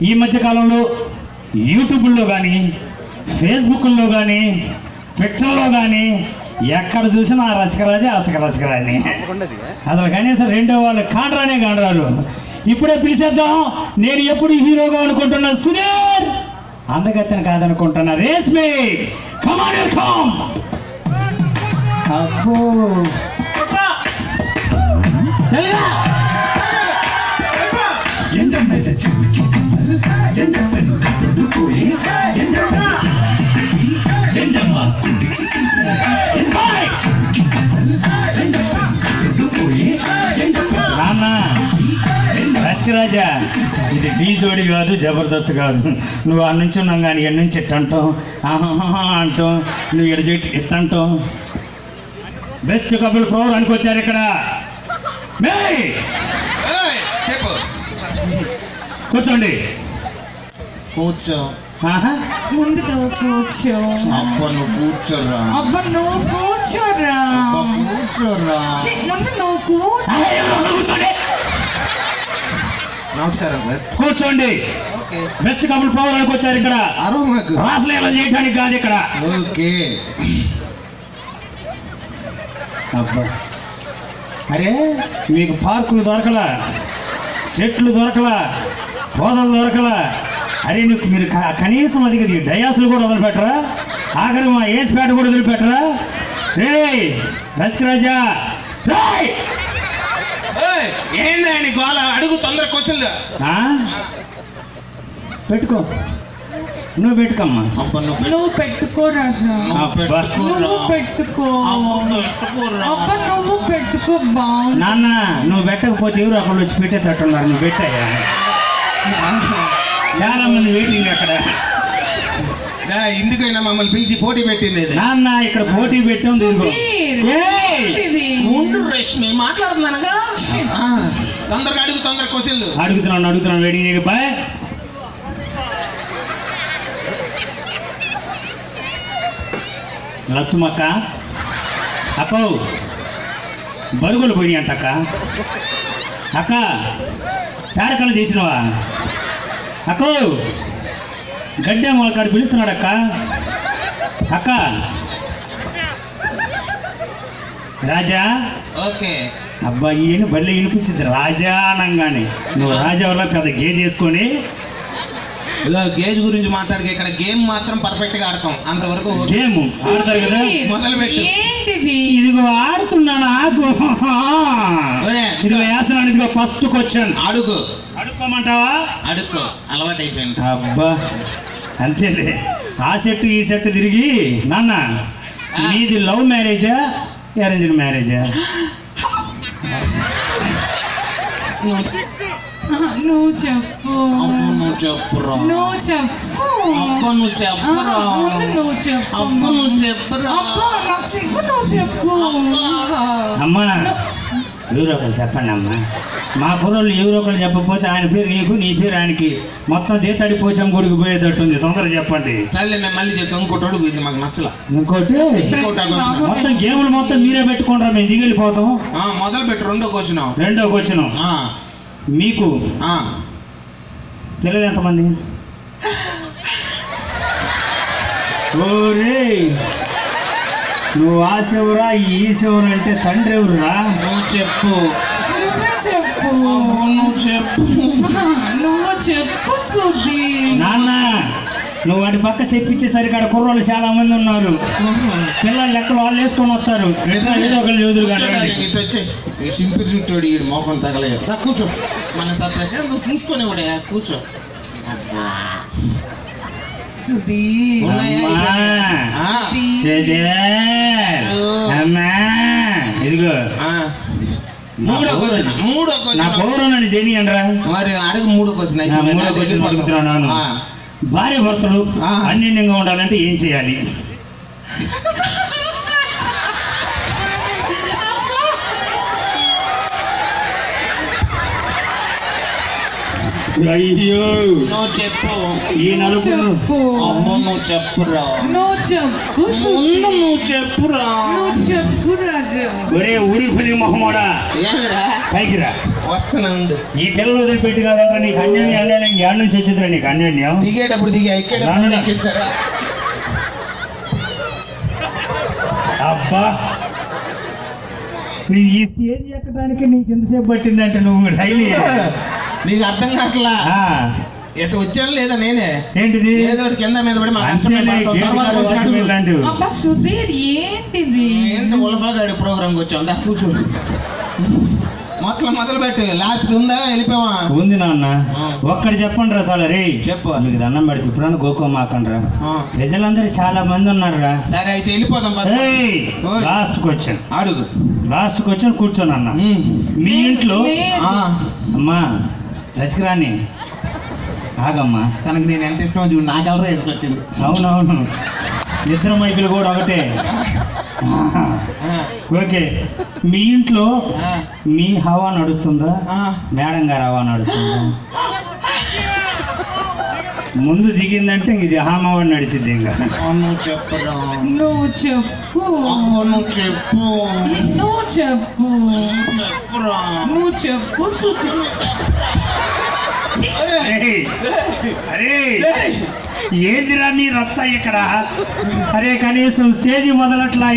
ఈ మధ్యకాలంలో యూట్యూబ్లో కానీ ఫేస్బుక్లో కానీ ట్విట్టర్లో కానీ ఎక్కడ చూసినా ఆ రసికరాజే రసికరాజని అసలు కనీసం రెండో వాళ్ళు కాండ్రానే కాండ్రాలు. ఇప్పుడే పిలిచేద్దాం. నేను ఎప్పుడు హీరోగా అనుకుంటున్నా సునీర్, అందగత్తెను కాదనుకుంటున్నా రేష్మి. Come on welcome. అబ్బో చలిగా నాన్న రసికరాజా, ఇది ఢీ జోడి కాదు, జబర్దస్త్ కాదు. నువ్వు ఆ నుంచి ఉన్నావు కానీ ఎక్కడి నుంచి ఇట్టంటావు అంటావు, నువ్వు ఎడ చెట్టు ఇట్టంటావు. బెస్ట్ కపుల్ ఫ్లోర్ అనుకొచ్చారు ఇక్కడ. కూర్చోండి. కూర్చో. ముందు నువ్వు కూర్చో. అబ్బా నువ్వు కూర్చోరా. అబ్బా నువ్వు కూర్చోరా. కూర్చోరా. ముందు నువ్వు కూర్చోండి. నమస్కారం సార్. కూర్చోండి. బెస్ట్ కపుల్ ఫ్లోర్ అనుకొచ్చారు ఇక్కడ. రాసలీల చేయడానికి కాదు ఇక్కడ. ఓకే. అబ్బా అరే, మీకు పార్కులు దొరకలా, చెట్లు దొరకలా, పొదలు దొరకలా. అరే మీరు కనీసం అది డయాసులు కూడా వదిలిపెట్టరా? ఆఖరి మా ఏసిపేట కూడా వదిలిపెట్టరా? రే రసికరాజా, ఏందని గోళ? అడుగు తొందర క్వశ్చన్లు పెట్టుకో. నువ్వు పెట్టుకోమ్మా. నువ్వు పెట్టుకో రాజా. నువ్వు పెట్టుకో. అబ్బా నువ్వు పెట్టుకో. బాగుంది నాన్న, నువ్వు పెట్టకపోతే ఎవరు అక్కడ వచ్చి పెట్టేటట్టున్నారు. నువ్వు పెట్టాయా? చాలా మంది వెయిటింగ్ అక్కడ. ఎందుకైనా మమ్మల్ని పిలిచి పోటీ పెట్టింది నాన్న. ఇక్కడ పోటీ పెట్టాం. ఉండు రష్మి, మాట్లాడుతున్నానుగా. తొందరగా అడుగు, తొందర క్వశ్చన్లు అడుగుతున్నాను. Waiting bye. లక్ష్మక్క, అక్కో బరుగులు పోయినాయి అంట. అక్క పేడకలు తీసినవా? అక్కో గడ్డే వాళ్ళకాడు పిలుస్తున్నాడు అక్క. అక్క రాజా. ఓకే. అబ్బాయి బళ్ళీ వినిపించింది రాజా అనగానే. నువ్వు రాజా వల్ల పెద్ద గేజ్ చేసుకొని గేజ్ గురించి మాట్లాడితే ఇక్కడ గేమ్ మాత్రం పర్ఫెక్ట్ గా ఆడతాం. అంతవరకు గేమ్ ఆడతారు కదా. మొదలుపెట్టు. ఇదిగో ఆడుతున్నాను. ఆకు ఇదిగో వేస్తున్నాను. ఇదిగో ఫస్ట్ క్వశ్చన్. అడుక్కోమంటావా? అడుక్కో. అలవాటు అయిపోయింది. అబ్బా అంతేలే. ఆ సెట్ ఈ సెట్ తిరిగి. నాన్న, నీది లవ్ మ్యారేజా అరేంజ్డ్ మ్యారేజా? నువ్వు చెప్పు. నువ్వు చెప్పురా. నువ్వు చెప్పు. అబ్బా నువ్వు చెప్పురా. నువ్వు చెప్పు. అబ్బా నువ్వు చెప్పురా. నాకు సిగ్గు. నువ్వు చెప్పు. అమ్మా ఎవరో ఒకరు చెప్పండి అమ్మా. మా కుర్రోళ్ళు ఎవరో ఒకరు చెప్పకపోతే ఆయన పేరు నీకు, నీ పేరు ఆయనకి, మొత్తం దేతడి పోచం గుడికి పోయేటట్టుంది. తొందరగా చెప్పండి. సరే మేము మళ్ళీ చెప్తాం. ఇంకోటి అడుగు, ఇది మాకు నచ్చలా. ఇంకోటి మొత్తం గేములు మొత్తం మీరే పెట్టుకుంటారా? మేము దిగిలిపోతాం. మొదలు పెట్టు. రెండో క్వశ్చన్. మీకు పిల్లలు ఎంతమంది? ఓరే నువ్వు ఆ శివరా ఈ శివరు అంటే తండ్రి ఎవరురా? నువ్వు చెప్పు. నువ్వు చెప్పు సుధీ. నాన్న, నువ్వు వాటి పక్క చెప్పించేసరికి అక్కడ కుర్రోళ్ళు చాలా మంది ఉన్నారు. పిల్లలు లెక్కలు వాళ్ళు వేసుకొని వస్తారు. ఏదో ఒకళ్ళు ఎదురు కానీ సింపుల్ చుట్టాడు. ఈ మోకం తగలేదు. కూర్చో. మన సార్ ప్రశాంత్ చూసుకొని కూడా కూర్చో. సుధీ ఇదిగో నా పౌరాన్ని చేయనియండ్రా. మరి అడుగు. మూడో క్వశ్చన్ అడుగుతున్నాను. భార్య భర్తలు అన్యోన్యంగా ఉండాలంటే ఏం చేయాలి? అయ్యో నువ్వు చెప్పు. ఈ నలుగురు నువ్వు చెప్పురా. నువ్వు చెప్పు. నువ్వు చెప్పురా. నువ్వు చెప్పు రాజా. ఒరే ఊరి పులి మొహమోడా, పైకి రా. వస్తున్నాను. ఈ పిల్లలు వదిలిపెట్టి కాదంటే నీకు అన్యోన్యం అన్యోన్యం ఏడు నుంచి వచ్చిందిరా నీకు అన్యోన్యం. దిగేటప్పుడు ఎక్కేటప్పుడు ఎక్కేసారా? అబ్బా నీ ఈ స్టేజ్ ఎక్కడానికి నీకు ఎంతసేపు పట్టిందంటే నువ్వు డైలీ నీకు అర్థం కావట్లా. ఎటు వచ్చాను లేదా నేనే ఏంటిది ఏదో ఒకటి కింద మీద పడి మా అబ్బా సుధీర్ ఏంటిది? ఏంటి ఉలఫాగాడి ప్రోగ్రామ్కి వచ్చాం. దా కూర్చో. మొదలు పెట్టు. లాస్ట్ ఉందా వెళ్ళిపోవా? ఉంది నాన్న. ఒక్కటి చెప్పండి రా సార్. రే చెప్పు. మీకు దండం పెడితే ఇప్పుడు గోకోమాకండి రా. ప్రజలందరూ చాలా మంది ఉన్నారు రా. సరే అయితే వెళ్ళిపోదాం. లాస్ట్ క్వశ్చన్ అడుగు. లాస్ట్ క్వశ్చన్ కూర్చోను అన్న. మీ ఇంట్లో అమ్మా రసికరాణి ఆగమ్మా. తనకు నేను ఎంత ఇష్టమో చూడు. నా కలర్ వేసుకొచ్చింది. అవునవును నిద్ర మైకులు కూడా ఒకటే. ఓకే మీ ఇంట్లో మీ హవా నడుస్తుందా మేడం గారు హవా నడుస్తుందా? ముందు దిగిందంటే ఇది హామావాడు నడిచింది. ఇంకా నువ్వు చెప్పరా? నువ్వు చెప్పు. నువ్వు చెప్పు. నువ్వు చెప్పు. చెప్పురా. నువ్వు చెప్పు సుధీర్. అరే ఏందిరా మీ రచ్చ ఇక్కడ? అరే కనీసం స్టేజ్ మొదలట్లా